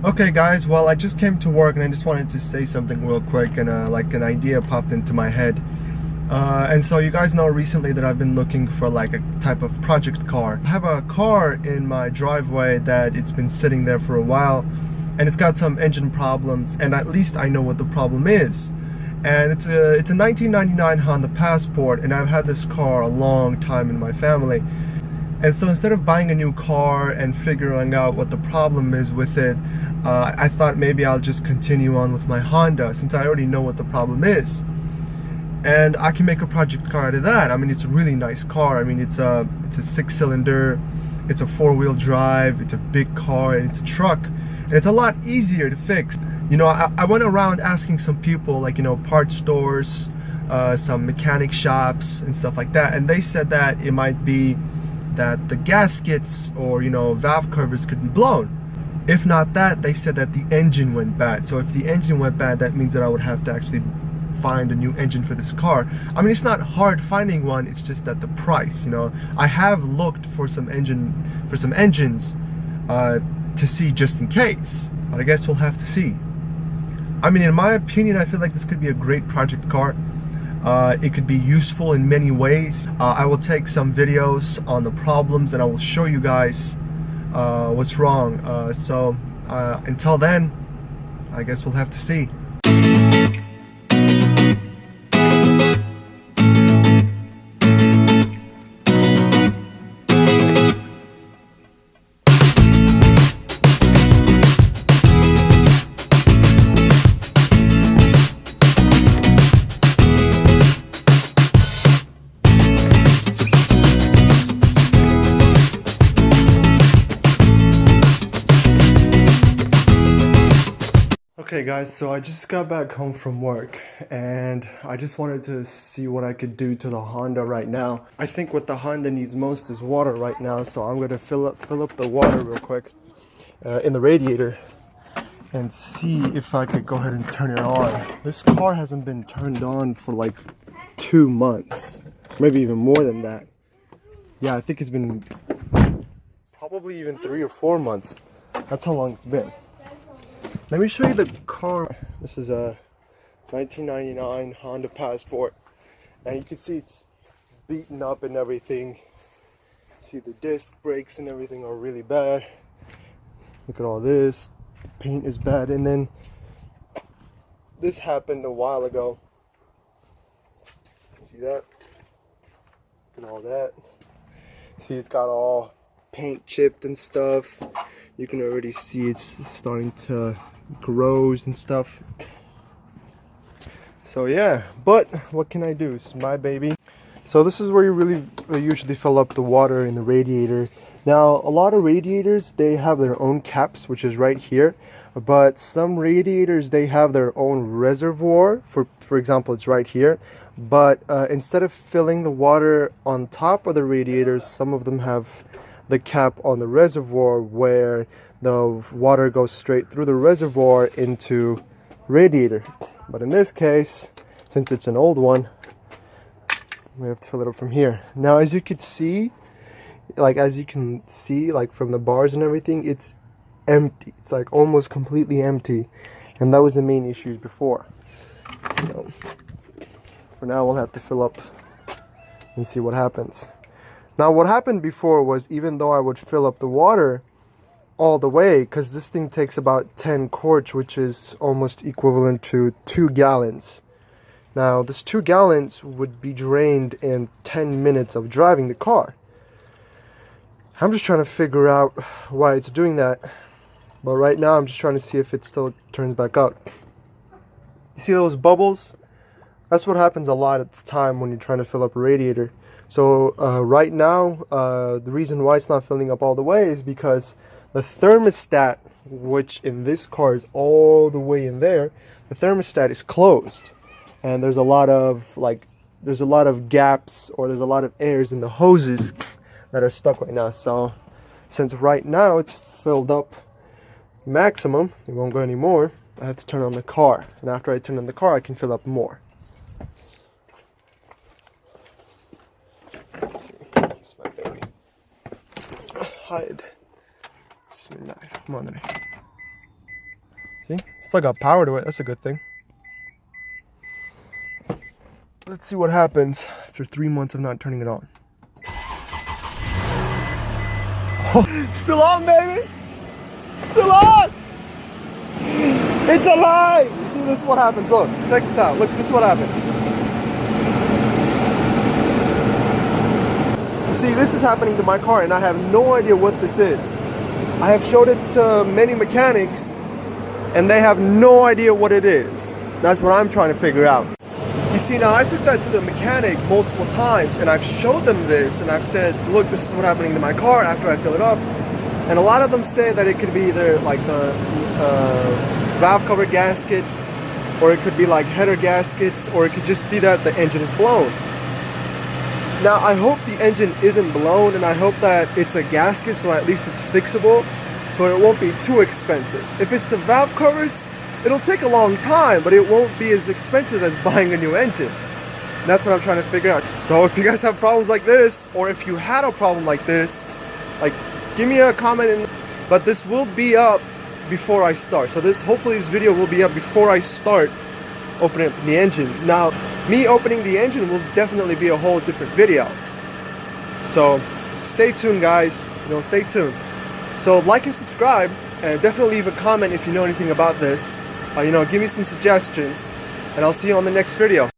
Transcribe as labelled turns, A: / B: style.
A: Okay guys, well I just came to work and I just wanted to say something real quick, and like an idea popped into my head. And so you guys know recently that I've been looking for like a type of project car. I have a car in my driveway that it's been sitting there for a while and it's got some engine problems, and at least I know what the problem is. And it's a 1999 Honda Passport, and I've had this car a long time in my family. And so instead of buying a new car and figuring out what the problem is with it, I thought maybe I'll just continue on with my Honda since I already know what the problem is. And I can make a project car out of that. I mean, it's a really nice car. I mean, it's a 6-cylinder, it's a 4-wheel drive, it's a big car, and it's a truck. And it's a lot easier to fix. You know, I went around asking some people, like, you know, parts stores, some mechanic shops and stuff like that. And they said that it might be that the gaskets or, you know, valve covers could be blown. If not that, they said that the engine went bad. So if the engine went bad, that means that I would have to actually find a new engine for this car. I mean, it's not hard finding one, it's just that the price, you know. I have looked for some engines to see just in case, but I guess we'll have to see. I mean, in my opinion, I feel like this could be a great project car. It could be useful in many ways. I will take some videos on the problems and I will show you guys what's wrong. So until then, I guess we'll have to see. Okay guys, so I just got back home from work and I just wanted to see what I could do to the Honda right now. I think what the Honda needs most is water right now, so I'm going to fill up the water real quick in the radiator and see if I could go ahead and turn it on. This car hasn't been turned on for like 2 months, maybe even more than that. Yeah, I think it's been probably even 3 or 4 months. That's how long it's been. Let me show you the car. This is a 1999 Honda Passport, and you can see it's beaten up and everything. See, the disc brakes and everything are really bad. Look at all this. Paint is bad, and then this happened a while ago. See that? Look at all that. See, it's got all paint chipped and stuff. You can already see it's starting to corrode and stuff. So yeah, but what can I do? It's my baby. So this is where you really usually fill up the water in the radiator. Now, a lot of radiators, they have their own caps, which is right here. But some radiators, they have their own reservoir. For example, it's right here. But instead of filling the water on top of the radiators, some of them have the cap on the reservoir where the water goes straight through the reservoir into radiator. But in this case, since it's an old one, we have to fill it up from here. Now, as you can see, like from the bars and everything, it's empty. It's like almost completely empty, and that was the main issue before. So for now, we'll have to fill up and see what happens. Now, what happened before was, even though I would fill up the water all the way, because this thing takes about 10 quarts, which is almost equivalent to 2 gallons. Now, this 2 gallons would be drained in 10 minutes of driving the car. I'm just trying to figure out why it's doing that. But right now, I'm just trying to see if it still turns back up. You see those bubbles? That's what happens a lot at the time when you're trying to fill up a radiator. So right now, the reason why it's not filling up all the way is because the thermostat, which in this car is all the way in there, the thermostat is closed, and there's a lot of gaps, or there's a lot of airs in the hoses that are stuck right now. So since right now it's filled up maximum, it won't go anymore, I have to turn on the car, and after I turn on the car, I can fill up more. It's my baby. Hide. Bismillahirrahmanirrahim. See? Still got power to it. That's a good thing. Let's see what happens after 3 months of not turning it on. Oh, still on, baby! Still on! It's alive! You see, this is what happens. Look, check this out. Look, this is what happens. You see, this is happening to my car and I have no idea what this is. I have showed it to many mechanics and they have no idea what it is. That's what I'm trying to figure out. You see, now I took that to the mechanic multiple times and I've showed them this and I've said, look, this is what's happening to my car after I fill it up. And a lot of them say that it could be either like the valve cover gaskets, or it could be like header gaskets, or it could just be that the engine is blown. Now I hope the engine isn't blown and I hope that it's a gasket, so at least it's fixable, so it won't be too expensive. If it's the valve covers, it'll take a long time, but it won't be as expensive as buying a new engine. And that's what I'm trying to figure out. So if you guys have problems like this, or if you had a problem like this, like, give me a comment. But this will be up before I start. So hopefully this video will be up before I start opening up the engine. Now, me opening the engine will definitely be a whole different video. So stay tuned, guys. Stay tuned. So like and subscribe, and definitely leave a comment if you know anything about this. Give me some suggestions, and I'll see you on the next video.